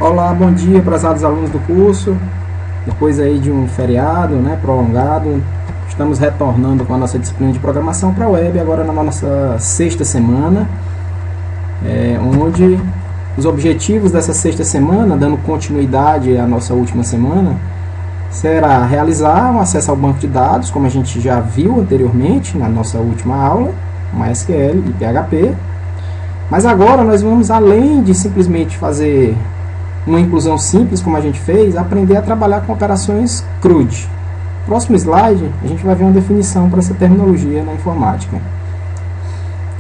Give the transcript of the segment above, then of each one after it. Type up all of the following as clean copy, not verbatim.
Olá, bom dia, prezados alunos do curso. Depois aí de um feriado, prolongado, estamos retornando com a nossa disciplina de programação para a web, agora na nossa sexta semana, onde os objetivos dessa sexta semana, dando continuidade à nossa última semana, será realizar um acesso ao banco de dados, como a gente já viu anteriormente na nossa última aula, MySQL e PHP. Mas agora nós vamos, além de simplesmente fazer uma inclusão simples, como a gente fez, aprender a trabalhar com operações CRUD. Próximo slide, a gente vai ver uma definição para essa terminologia na informática.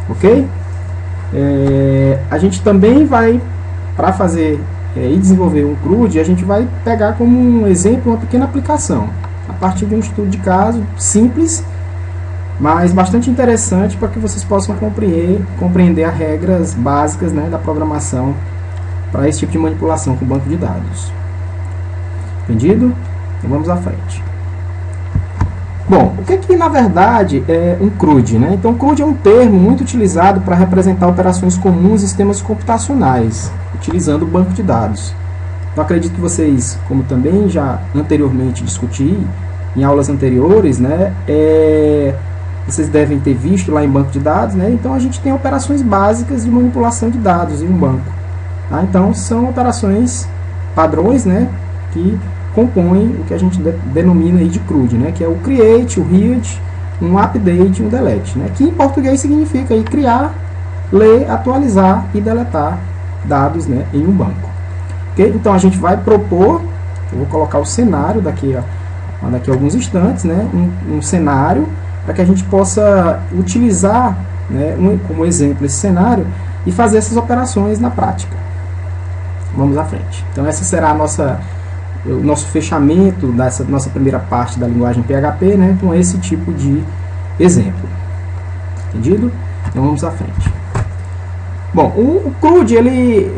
Ok? A gente também vai, para fazer e desenvolver um CRUD, a gente vai pegar como um exemplo uma pequena aplicação, a partir de um estudo de caso simples, mas bastante interessante para que vocês possam compreender as regras básicas da programação para esse tipo de manipulação com banco de dados. Entendido? Então vamos à frente. Bom, o que na verdade é um CRUD? Então, CRUD é um termo muito utilizado para representar operações comuns em sistemas computacionais, utilizando o banco de dados. Eu acredito que vocês, como também já anteriormente discuti em aulas anteriores, vocês devem ter visto lá em banco de dados, então a gente tem operações básicas de manipulação de dados em um banco. Então são operações padrões, que compõem o que a gente denomina aí de CRUD, que é o create, o read, um update e um delete, que em português significa aí criar, ler, atualizar e deletar dados em um banco. Okay? Então a gente vai propor, eu vou colocar o cenário daqui a alguns instantes, um cenário para que a gente possa utilizar como exemplo esse cenário e fazer essas operações na prática. Vamos à frente. Então essa será o nosso fechamento dessa nossa primeira parte da linguagem PHP, com esse tipo de exemplo. Entendido? Então vamos à frente. Bom, o CRUD, ele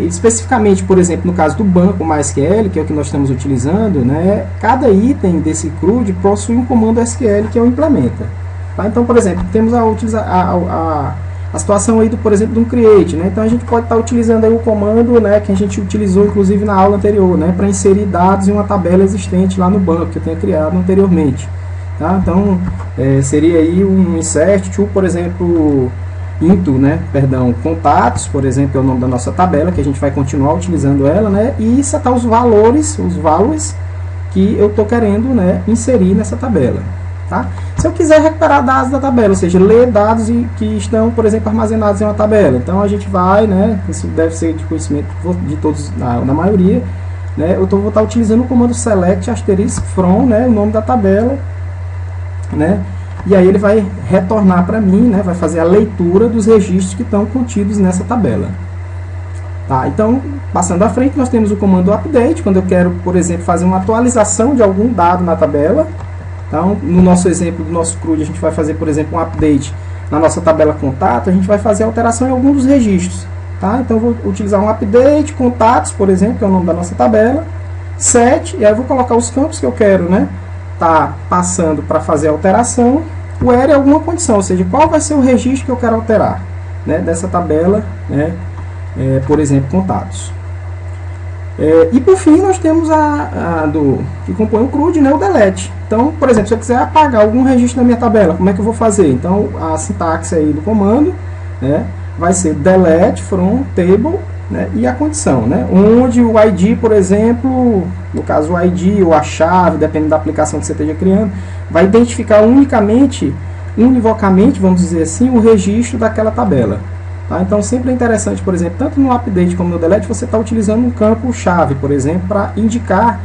especificamente, por exemplo, no caso do banco MySQL, que é o que nós estamos utilizando, cada item desse CRUD possui um comando SQL que é o implementa. Então, por exemplo, temos a situação aí, por exemplo, de um create. Então a gente pode estar utilizando aí o comando que a gente utilizou inclusive na aula anterior, para inserir dados em uma tabela existente lá no banco que eu tenha criado anteriormente. Então seria aí um insert to, por exemplo, into, contatos, por exemplo, é o nome da nossa tabela, que a gente vai continuar utilizando ela, e setar os valores que eu estou querendo inserir nessa tabela. Se eu quiser recuperar dados da tabela, ou seja, ler dados que estão, por exemplo, armazenados em uma tabela, então a gente vai, isso deve ser de conhecimento de todos, na maioria, eu vou estar utilizando o comando select asterisk from, o nome da tabela, e aí ele vai retornar para mim, vai fazer a leitura dos registros que estão contidos nessa tabela. Então, passando à frente, nós temos o comando update, quando eu quero, por exemplo, fazer uma atualização de algum dado na tabela. Então, no nosso exemplo do nosso CRUD, a gente vai fazer, por exemplo, um update na nossa tabela contato, a gente vai fazer alteração em algum dos registros. Então, eu vou utilizar um update, contatos, por exemplo, que é o nome da nossa tabela, set, e aí eu vou colocar os campos que eu quero, passando para fazer a alteração, o where é alguma condição, ou seja, qual vai ser o registro que eu quero alterar, dessa tabela, por exemplo, contatos. E por fim nós temos que compõe o CRUD, o delete. Então, por exemplo, se eu quiser apagar algum registro da minha tabela, como é que eu vou fazer? Então, a sintaxe aí do comando vai ser delete from table, e a condição, onde o ID, por exemplo, no caso o ID ou a chave, dependendo da aplicação que você esteja criando, vai identificar univocamente, vamos dizer assim, o registro daquela tabela. Então sempre é interessante, por exemplo, tanto no update como no delete, você está utilizando um campo chave, por exemplo, para indicar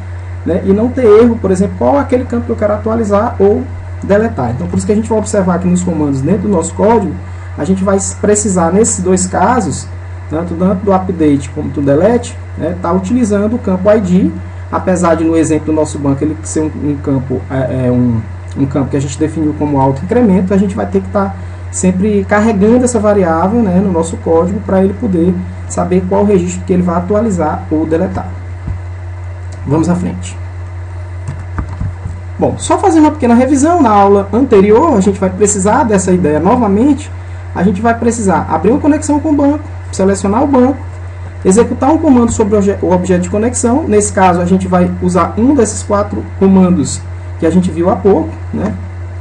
e não ter erro, por exemplo, qual é aquele campo que eu quero atualizar ou deletar. Então por isso que a gente vai observar aqui nos comandos dentro do nosso código, a gente vai precisar nesses dois casos, tanto do update como do delete, tá utilizando o campo ID, apesar de no exemplo do nosso banco ele ser um campo que a gente definiu como auto-incremento, a gente vai ter que estar sempre carregando essa variável no nosso código para ele poder saber qual registro que ele vai atualizar ou deletar. Vamos à frente. Bom, só fazendo uma pequena revisão, na aula anterior a gente vai precisar dessa ideia novamente. A gente vai precisar abrir uma conexão com o banco, selecionar o banco, executar um comando sobre o objeto de conexão. Nesse caso, a gente vai usar um desses 4 comandos que a gente viu há pouco, né,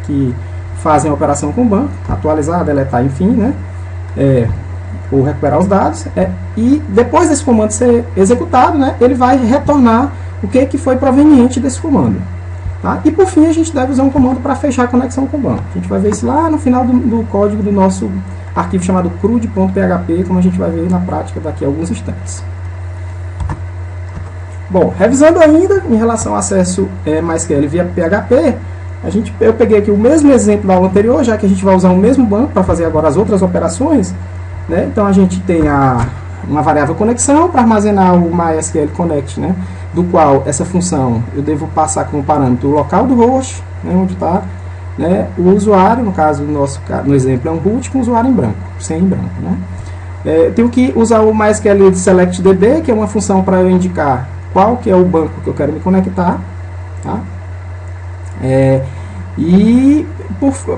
que fazem a operação com o banco, atualizar, deletar, enfim, né, ou recuperar os dados. E depois desse comando ser executado, né, ele vai retornar o que foi proveniente desse comando. Tá? E por fim, a gente deve usar um comando para fechar a conexão com o banco. A gente vai ver isso lá no final do código do nosso arquivo chamado crude.php, como a gente vai ver na prática daqui a alguns instantes. Bom, revisando ainda em relação ao acesso MySQL via PHP, eu peguei aqui o mesmo exemplo da aula anterior, já que a gente vai usar o mesmo banco para fazer agora as outras operações, né? Então a gente tem uma variável conexão para armazenar o MySQL Connect, né? Do qual essa função eu devo passar como parâmetro o local do host, né? Onde está, né, o usuário, no caso no exemplo é um root com usuário em branco, sem em branco, né? Eu tenho que usar o MySQL SelectDB, que é uma função para eu indicar qual que é o banco que eu quero me conectar, tá? E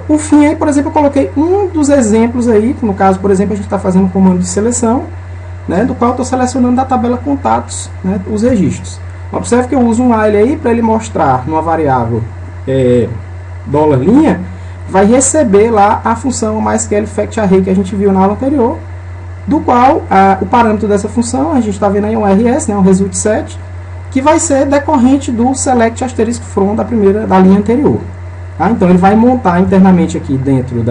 por fim, aí, por exemplo, eu coloquei um dos exemplos aí, no caso, por exemplo, a gente está fazendo um comando de seleção, né, do qual eu estou selecionando da tabela contatos, né, os registros. Observe que eu uso um while aí para ele mostrar numa variável $, vai receber lá a função MySQL Fact Array que a gente viu na aula anterior, do qual o parâmetro dessa função, a gente está vendo aí um RS, né, um result set, que vai ser decorrente do select asterisk from da linha anterior. Tá? Então ele vai montar internamente aqui dentro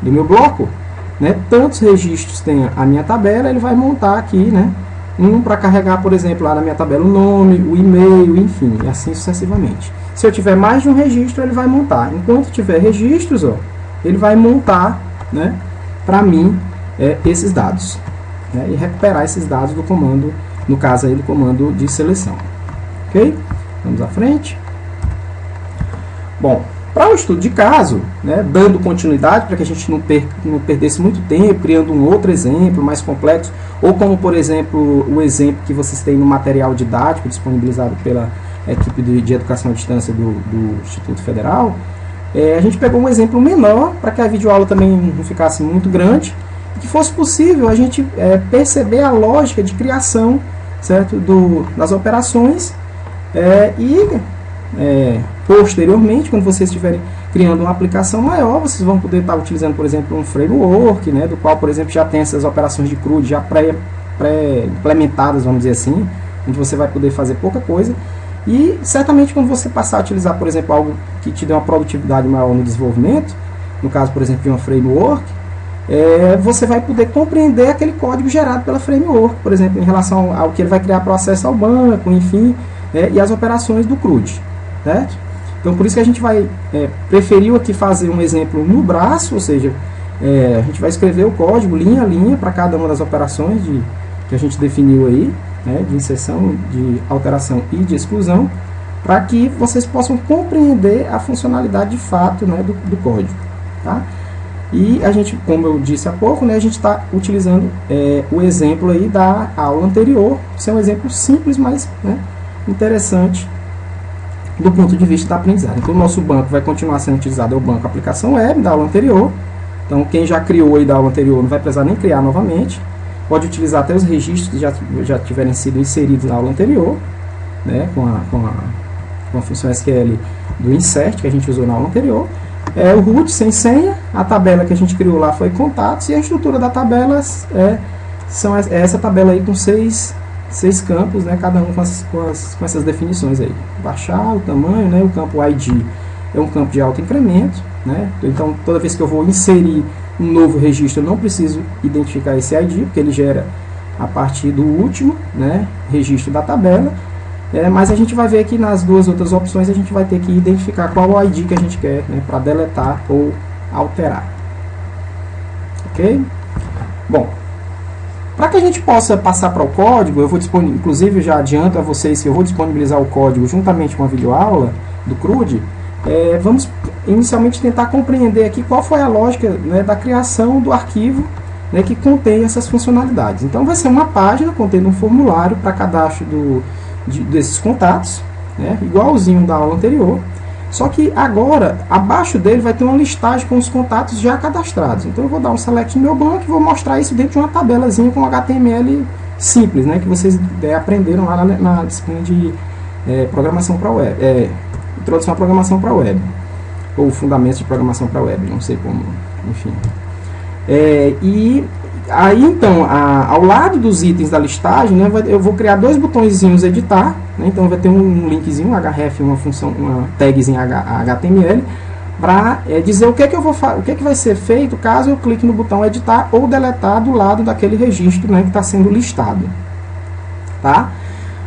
do meu bloco, né, tantos registros tem a minha tabela, ele vai montar aqui, né, um para carregar, por exemplo, lá na minha tabela o nome, o e-mail, enfim, e assim sucessivamente. Se eu tiver mais de um registro, ele vai montar. Enquanto tiver registros, ó, ele vai montar, né, para mim esses dados, né, e recuperar esses dados do comando, no caso aí do comando de seleção. Ok? Vamos à frente. Bom, para o estudo de caso, né, dando continuidade para que a gente não perdesse muito tempo, criando um outro exemplo mais complexo, ou como, por exemplo, o exemplo que vocês têm no material didático disponibilizado pela equipe de educação à distância do Instituto Federal, a gente pegou um exemplo menor, para que a videoaula também não ficasse muito grande, e que fosse possível a gente perceber a lógica de criação, certo, das operações, posteriormente, quando vocês estiverem criando uma aplicação maior, vocês vão poder estar utilizando, por exemplo, um framework, né, do qual, por exemplo, já tem essas operações de CRUD já pré-implementadas, vamos dizer assim, onde você vai poder fazer pouca coisa. E, certamente, quando você passar a utilizar, por exemplo, algo que te dê uma produtividade maior no desenvolvimento, no caso, por exemplo, de uma framework, você vai poder compreender aquele código gerado pela framework, por exemplo, em relação ao que ele vai criar para o acesso ao banco, enfim, e as operações do CRUD. Certo? Então, por isso que a gente vai preferiu aqui fazer um exemplo no braço, ou seja, a gente vai escrever o código linha a linha para cada uma das operações que a gente definiu aí, né, de inserção, de alteração e de exclusão, para que vocês possam compreender a funcionalidade de fato, né, do código. Tá? E a gente, como eu disse há pouco, né, a gente está utilizando o exemplo aí da aula anterior, que é um exemplo simples, mas, né, interessante do ponto de vista da aprendizagem. Então, o nosso banco vai continuar sendo utilizado, é o banco aplicação web da aula anterior. Então, quem já criou aí da aula anterior não vai precisar nem criar novamente. Pode utilizar até os registros que já tiverem sido inseridos na aula anterior, né, com a função SQL do insert que a gente usou na aula anterior. O root sem senha, a tabela que a gente criou lá foi contatos, e a estrutura da tabela essa tabela aí com seis campos, né, cada um com essas definições aí. Baixar o tamanho, né, o campo ID é um campo de alto incremento, né, então toda vez que eu vou inserir um novo registro eu não preciso identificar esse ID, porque ele gera a partir do último, né, registro da tabela, mas a gente vai ver que nas duas outras opções a gente vai ter que identificar qual o ID que a gente quer, né, para deletar ou alterar. Ok? Bom, para que a gente possa passar para o código, eu vou disponibilizar, inclusive já adianto a vocês que eu vou disponibilizar o código juntamente com a videoaula do CRUD. Vamos inicialmente tentar compreender aqui qual foi a lógica, né, da criação do arquivo, né, que contém essas funcionalidades. Então vai ser uma página contendo um formulário para cadastro desses contatos, né, igualzinho da aula anterior. Só que agora, abaixo dele vai ter uma listagem com os contatos já cadastrados. Então eu vou dar um select no meu banco e vou mostrar isso dentro de uma tabelazinha com HTML simples, né, que vocês aprenderam lá na disciplina de programação para web, introdução à programação para web, ou fundamentos de programação para web, não sei como, enfim. E aí então, ao lado dos itens da listagem, né, eu vou criar dois botõezinhos editar, né, então vai ter um linkzinho, href, uma função, uma tagzinha HTML, para dizer o que é que eu vou o que é que vai ser feito caso eu clique no botão editar ou deletar do lado daquele registro, né, que está sendo listado, tá?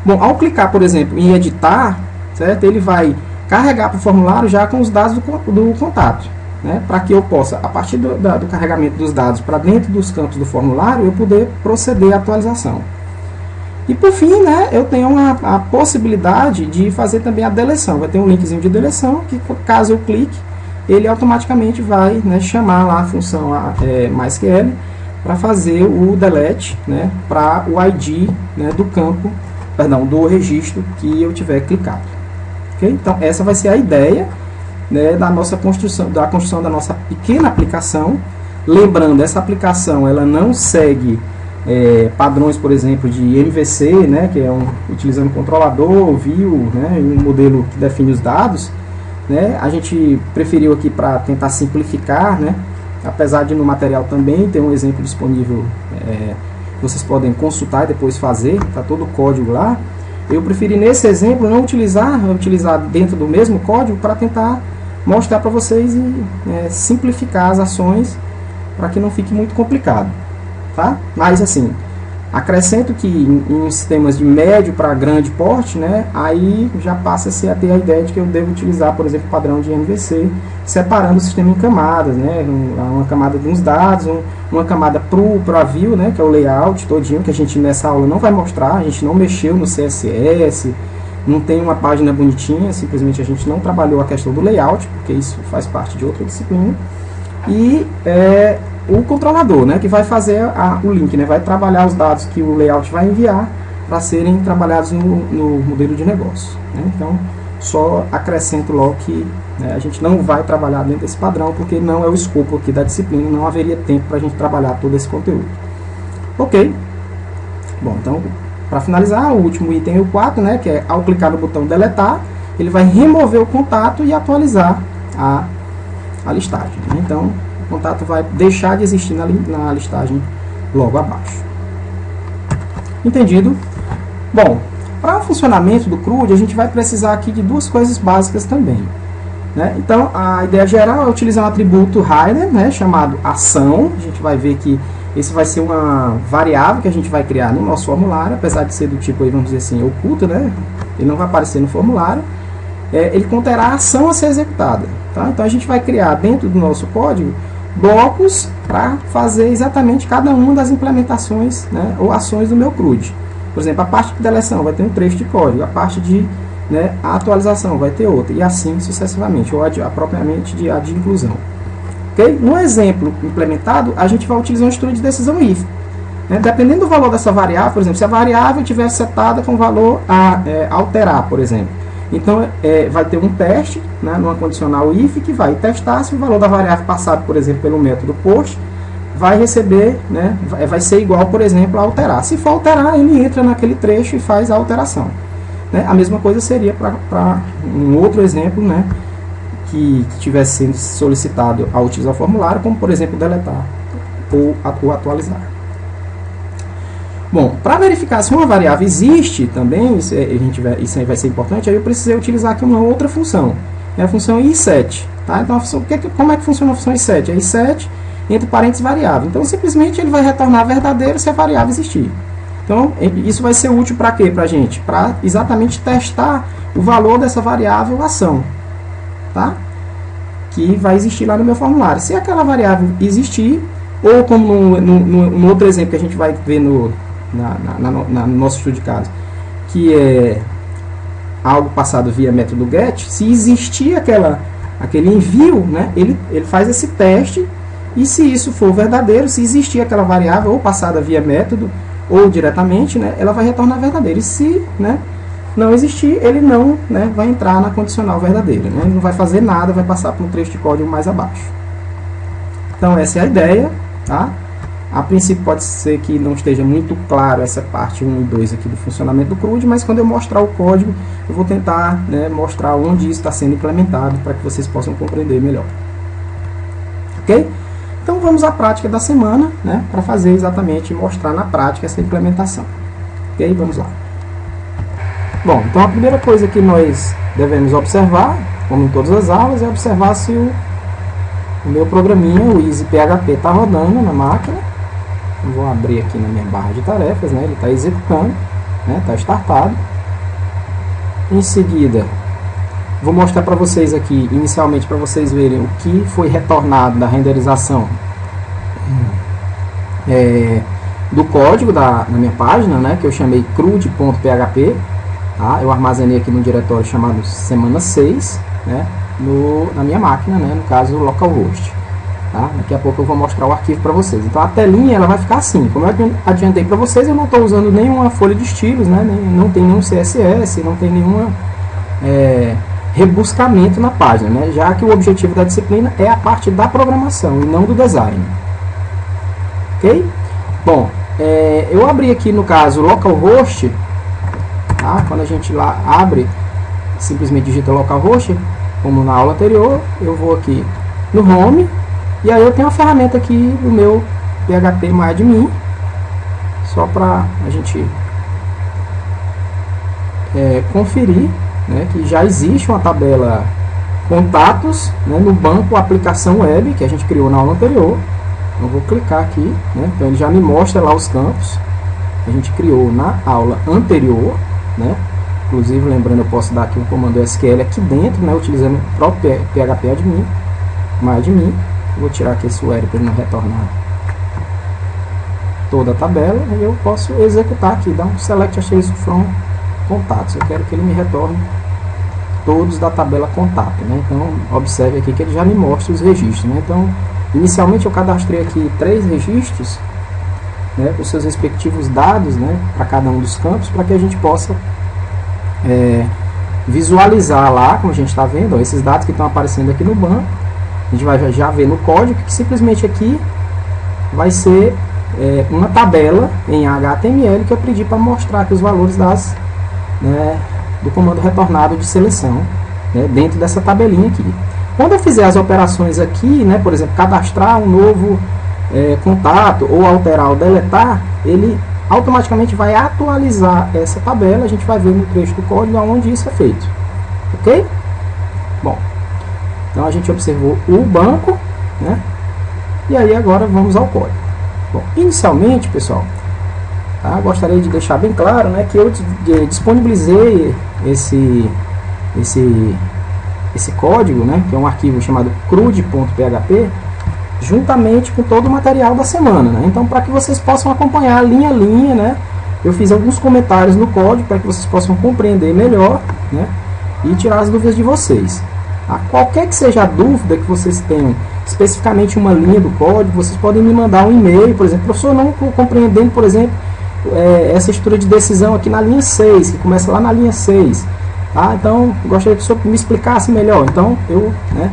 Bom, ao clicar, por exemplo, em editar, certo? Ele vai carregar para o formulário já com os dados do contato, né, para que eu possa, a partir do carregamento dos dados para dentro dos campos do formulário, eu poder proceder à atualização. E por fim, né, eu tenho a possibilidade de fazer também a deleção. Vai ter um linkzinho de deleção que, caso eu clique, ele automaticamente vai, né, chamar lá a função MySQL para fazer o delete, né, para o ID, né, do campo, perdão, do registro que eu tiver clicado. Okay? Então, essa vai ser a ideia, né, da nossa construção, da construção da nossa pequena aplicação. Lembrando, essa aplicação ela não segue padrões, por exemplo, de MVC, né, que é utilizando controlador, view, né, um modelo que define os dados, né. A gente preferiu aqui para tentar simplificar, né, apesar de no material também ter um exemplo disponível, vocês podem consultar e depois fazer, está todo o código lá. Eu preferi nesse exemplo não utilizar dentro do mesmo código para tentar mostrar para vocês e simplificar as ações para que não fique muito complicado. Tá? Mas assim, acrescento que em sistemas de médio para grande porte, né, aí já passa-se a ter a ideia de que eu devo utilizar, por exemplo, o padrão de MVC, separando o sistema em camadas, né, uma camada de uns dados, uma camada para view, né, que é o layout todinho, que a gente nessa aula não vai mostrar, a gente não mexeu no CSS, não tem uma página bonitinha, simplesmente a gente não trabalhou a questão do layout, porque isso faz parte de outra disciplina, e o controlador, né, que vai fazer o link, né, vai trabalhar os dados que o layout vai enviar para serem trabalhados no modelo de negócio, né? Então, só acrescento logo que, né, a gente não vai trabalhar dentro desse padrão, porque não é o escopo aqui da disciplina, não haveria tempo para a gente trabalhar todo esse conteúdo. Ok? Bom, então, para finalizar, o último item é o 4, né, que é ao clicar no botão deletar, ele vai remover o contato e atualizar a listagem, né? Então, o contato vai deixar de existir na listagem logo abaixo. Entendido? Bom, para o funcionamento do CRUD, a gente vai precisar aqui de duas coisas básicas também, né? Então, a ideia geral é utilizar um atributo Rider, né, chamado ação. A gente vai ver que esse vai ser uma variável que a gente vai criar no nosso formulário, apesar de ser do tipo, aí, vamos dizer assim, oculto, né? Ele não vai aparecer no formulário. Ele conterá a ação a ser executada, tá? Então, a gente vai criar dentro do nosso código blocos para fazer exatamente cada uma das implementações, né, ou ações do meu CRUD. Por exemplo, a parte de deleção vai ter um trecho de código, a parte de, né, atualização vai ter outra, e assim sucessivamente, ou propriamente de inclusão. Okay? No exemplo implementado, a gente vai utilizar uma estrutura de decisão if. Né? Dependendo do valor dessa variável, por exemplo, se a variável estiver setada com valor a alterar, por exemplo, então, vai ter um teste, né, numa condicional if, que vai testar se o valor da variável passado, por exemplo, pelo método post, vai receber, né, vai ser igual, por exemplo, a alterar. Se for alterar, ele entra naquele trecho e faz a alteração. Né? A mesma coisa seria para um outro exemplo, né, que estivesse sendo solicitado ao utilizar o formulário, como, por exemplo, deletar ou atualizar. Bom, para verificar se uma variável existe também, isso aí vai ser importante, aí eu precisei utilizar aqui uma outra função, é a função iSet. Tá? Então, como é que funciona a função iSet? É iSet entre parênteses variável. Então, simplesmente ele vai retornar verdadeiro se a variável existir. Então, isso vai ser útil para quê? Para a gente? Para exatamente testar o valor dessa variável ação, tá? Que vai existir lá no meu formulário. Se aquela variável existir, ou como no outro exemplo que a gente vai ver no nosso estudo de caso, que é algo passado via método get, se existir aquele envio, né, ele faz esse teste, e se isso for verdadeiro, se existir aquela variável ou passada via método ou diretamente, né, ela vai retornar verdadeiro. E se, né, não existir, ele não, né, vai entrar na condicional verdadeira, né, ele não vai fazer nada, vai passar para um trecho de código mais abaixo. Então essa é a ideia, tá? A princípio pode ser que não esteja muito claro essa parte 1 e 2 aqui do funcionamento do CRUD, mas quando eu mostrar o código, eu vou tentar, né, mostrar onde isso está sendo implementado para que vocês possam compreender melhor. Ok? Então vamos à prática da semana, né, para fazer exatamente, mostrar na prática essa implementação. Ok? Vamos lá. Bom, então a primeira coisa que nós devemos observar, como em todas as aulas, é observar se o meu programinha, o EasyPHP, está rodando na máquina. Eu vou abrir aqui na minha barra de tarefas, né? Ele está executando, né? Está startado. Em seguida, vou mostrar para vocês aqui, inicialmente, para vocês verem o que foi retornado da renderização do código na minha página, né? Que eu chamei crud.php. Tá? Eu armazenei aqui num diretório chamado semana 6, né? Na minha máquina, né? No caso, localhost. Tá? Daqui a pouco eu vou mostrar o arquivo para vocês. Então a telinha ela vai ficar assim. Como eu adiantei para vocês, eu não estou usando nenhuma folha de estilos, né? Não tem nenhum CSS, não tem nenhuma rebuscamento na página, né? Já que o objetivo da disciplina é a parte da programação e não do design. Ok? Bom, eu abri aqui no caso localhost. Tá? Quando a gente lá abre, simplesmente digita localhost, como na aula anterior, eu vou aqui no home. E aí eu tenho a ferramenta aqui do meu phpMyAdmin, só para a gente conferir, né, que já existe uma tabela contatos, né, no banco aplicação web, que a gente criou na aula anterior. Eu vou clicar aqui, né, então ele já me mostra lá os campos que a gente criou na aula anterior, né. Inclusive, lembrando, eu posso dar aqui um comando SQL aqui dentro, né, utilizando o próprio phpMyAdmin. Vou tirar aqui esse URL para ele não retornar toda a tabela. E eu posso executar aqui, dar um select as from contatos. Eu quero que ele me retorne todos da tabela contato, né? Então observe aqui que ele já me mostra os registros, né? Então inicialmente eu cadastrei aqui 3 registros, né, com seus respectivos dados, né, para cada um dos campos, para que a gente possa visualizar lá, como a gente está vendo, ó, esses dados que estão aparecendo aqui no banco. A gente vai já ver no código que simplesmente aqui vai ser uma tabela em HTML que eu pedi para mostrar aqui os valores do comando retornado de seleção, né, dentro dessa tabelinha aqui. Quando eu fizer as operações aqui, né, por exemplo, cadastrar um novo contato ou alterar ou deletar, ele automaticamente vai atualizar essa tabela. A gente vai ver no trecho do código onde isso é feito. Ok? Bom. Então a gente observou o banco, né? E aí agora vamos ao código. Bom, inicialmente, pessoal, tá? Gostaria de deixar bem claro, né, que eu disponibilizei esse código, né, que é um arquivo chamado crud.php, juntamente com todo o material da semana, né? Então, para que vocês possam acompanhar linha a linha, né, eu fiz alguns comentários no código para que vocês possam compreender melhor, né, e tirar as dúvidas de vocês. Qualquer que seja a dúvida que vocês tenham, especificamente uma linha do código, vocês podem me mandar um e-mail, por exemplo, professor, não compreendendo, por exemplo, essa estrutura de decisão aqui na linha 6, que começa lá na linha 6. Tá? Então, gostaria que o senhor me explicasse melhor. Então, eu, né,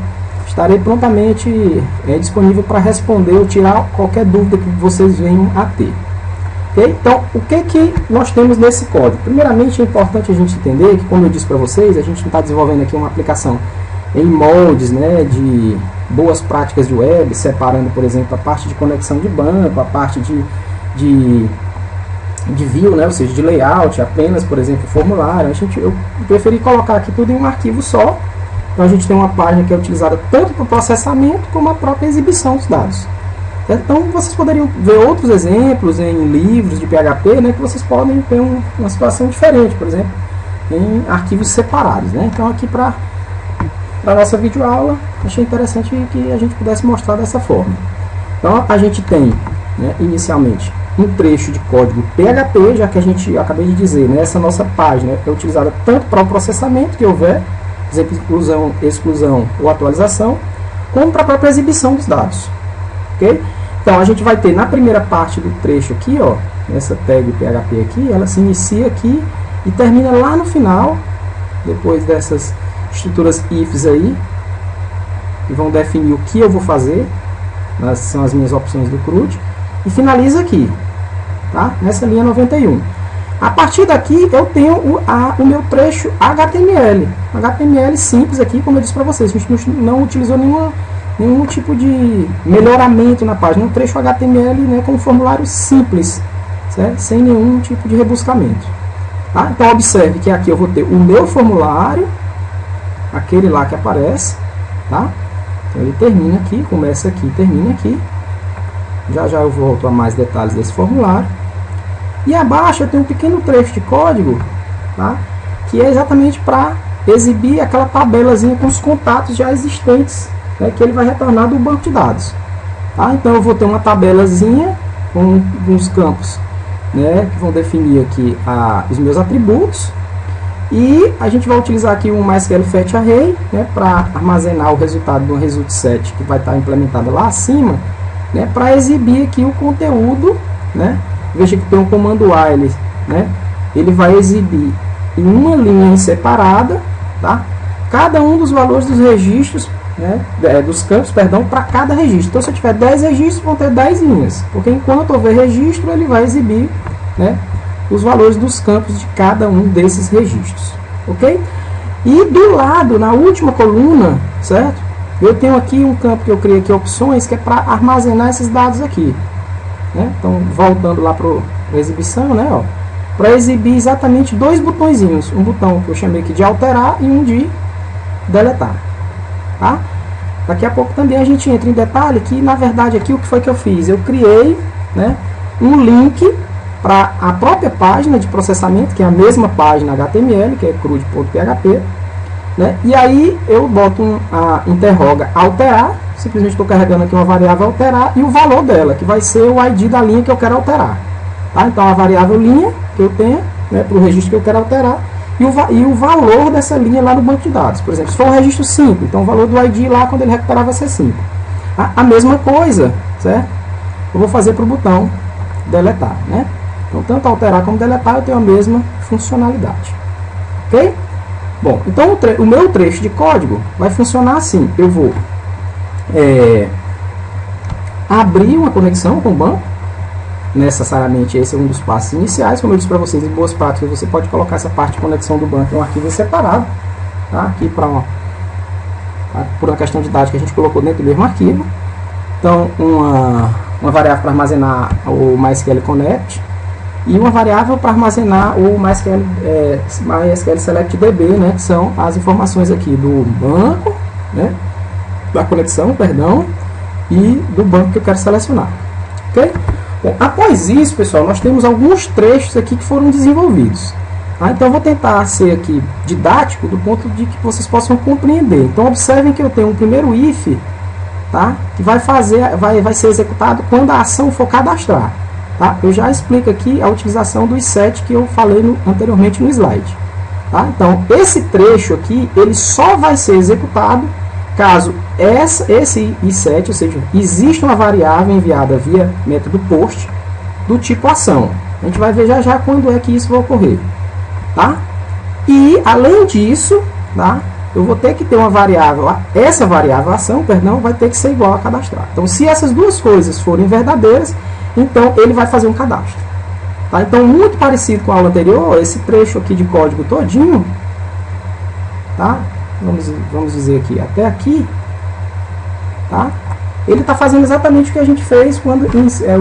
estarei prontamente disponível para responder ou tirar qualquer dúvida que vocês venham a ter. Okay? Então, o que nós temos nesse código? Primeiramente, é importante a gente entender que, como eu disse para vocês, a gente não está desenvolvendo aqui uma aplicação em moldes, né, de boas práticas de web, separando, por exemplo, a parte de conexão de banco, a parte de view, né, ou seja, de layout, apenas, por exemplo, formulário. Eu preferi colocar aqui tudo em um arquivo só. Então a gente tem uma página que é utilizada tanto para o processamento como a própria exibição dos dados. Então vocês poderiam ver outros exemplos em livros de PHP, né, que vocês podem ter uma situação diferente, por exemplo, em arquivos separados, né? Então aqui para a nossa videoaula, achei interessante que a gente pudesse mostrar dessa forma. Então a gente tem, né, inicialmente um trecho de código PHP, já que eu acabei de dizer, né, essa nossa página é utilizada tanto para o processamento que houver, por exemplo, inclusão, exclusão ou atualização, como para a própria exibição dos dados. Okay? Então a gente vai ter na primeira parte do trecho aqui, ó, essa tag PHP aqui, ela se inicia aqui e termina lá no final, depois dessas estruturas ifs aí, que vão definir o que eu vou fazer, são as minhas opções do CRUD. e finaliza aqui, tá? Nessa linha 91. A partir daqui eu tenho o meu trecho HTML. HTML simples aqui, como eu disse para vocês. A gente não utilizou nenhum tipo de melhoramento na página. Um trecho HTML, né, com um formulário simples, certo? Sem nenhum tipo de rebuscamento. Tá? Então observe que aqui eu vou ter o meu formulário, aquele lá que aparece. Tá? Então ele termina aqui, começa aqui, termina aqui. Já já eu volto a mais detalhes desse formulário. E abaixo eu tenho um pequeno trecho de código, tá? Que é exatamente para exibir aquela tabelazinha com os contatos já existentes, né? Que ele vai retornar do banco de dados. Tá? Então eu vou ter uma tabelazinha com uns campos, né? Que vão definir aqui os meus atributos. E a gente vai utilizar aqui um MySQL Fetch Array, né? Para armazenar o resultado do result set que vai estar implementado lá acima, né? Para exibir aqui o conteúdo, né? Veja que tem um comando while, né? Ele vai exibir em uma linha separada, tá? Cada um dos valores dos registros, né? Dos campos, perdão, para cada registro. Então, se eu tiver 10 registros, vão ter 10 linhas, porque enquanto houver registro, ele vai exibir, né, os valores dos campos de cada um desses registros, ok? E do lado, na última coluna, certo? Eu tenho aqui um campo que eu criei aqui, opções, que é para armazenar esses dados aqui. Né? Então, voltando lá para a exibição, né, para exibir exatamente dois botõezinhos, um botão que eu chamei aqui de alterar e um de deletar. Tá? Daqui a pouco também a gente entra em detalhe que, na verdade, aqui o que foi que eu fiz? Eu criei, né, um link para a própria página de processamento, que é a mesma página HTML, que é crude.php, né? E aí eu boto interroga alterar, simplesmente estou carregando aqui uma variável alterar e o valor dela, que vai ser o ID da linha que eu quero alterar. Tá? Então a variável linha que eu tenho, né, para o registro que eu quero alterar, e o valor dessa linha lá no banco de dados. Por exemplo, se for um registro 5, então o valor do ID lá quando ele recuperar vai ser 5. A mesma coisa, certo? Eu vou fazer para o botão deletar, né? Então tanto alterar como deletar eu tenho a mesma funcionalidade. Ok? Bom, então o meu trecho de código vai funcionar assim. Eu vou abrir uma conexão com o banco. Necessariamente esse é um dos passos iniciais. Como eu disse para vocês, em boas práticas você pode colocar essa parte de conexão do banco em um arquivo separado. Tá? Aqui por uma questão de dados que a gente colocou dentro do mesmo arquivo. Então uma variável para armazenar o MySQL Connect. E uma variável para armazenar o MySQL Select DB, né, que são as informações aqui do banco, né, da conexão, perdão, e do banco que eu quero selecionar. Ok? Bom, após isso, pessoal, nós temos alguns trechos aqui que foram desenvolvidos. Tá? Então, eu vou tentar ser aqui didático do ponto de que vocês possam compreender. Então, observem que eu tenho um primeiro if, tá, que vai ser executado quando a ação for cadastrar. Tá? Eu já explico aqui a utilização do set que eu falei anteriormente no slide. Tá? Então, esse trecho aqui, ele só vai ser executado caso esse iSet, ou seja, existe uma variável enviada via método post do tipo ação. A gente vai ver já já quando é que isso vai ocorrer. Tá? E, além disso, tá, eu vou ter que ter uma variável, essa variável ação, perdão, vai ter que ser igual a cadastrar. Então, se essas duas coisas forem verdadeiras, então ele vai fazer um cadastro. Tá? Então, muito parecido com a aula anterior, esse trecho aqui de código todinho, tá? Vamos dizer aqui, até aqui, tá? Ele está fazendo exatamente o que a gente fez quando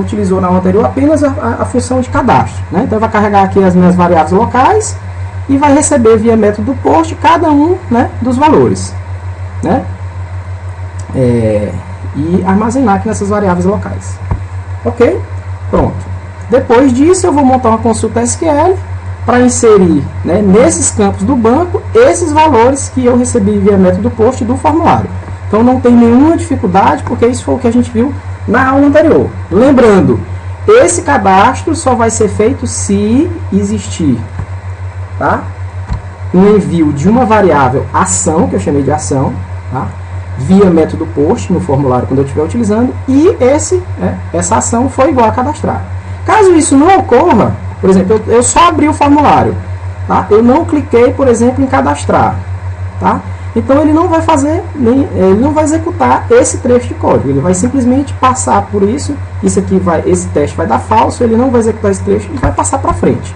utilizou na aula anterior apenas a função de cadastro. Né? Então, vai carregar aqui as minhas variáveis locais e vai receber via método post cada um, né, dos valores. Né? E armazenar aqui nessas variáveis locais. Ok? Pronto. Depois disso, eu vou montar uma consulta SQL para inserir, né, nesses campos do banco esses valores que eu recebi via método post do formulário. Então, não tem nenhuma dificuldade, porque isso foi o que a gente viu na aula anterior. Lembrando, esse cadastro só vai ser feito se existir, tá, um envio de uma variável ação, que eu chamei de ação, tá, via método post no formulário quando eu estiver utilizando, e essa ação foi igual a cadastrar. Caso isso não ocorra, por exemplo, eu só abri o formulário, tá? Eu não cliquei, por exemplo, em cadastrar, tá? Então ele não vai fazer, ele não vai executar esse trecho de código, ele vai simplesmente passar por isso, esse teste vai dar falso, ele não vai executar esse trecho e vai passar para frente.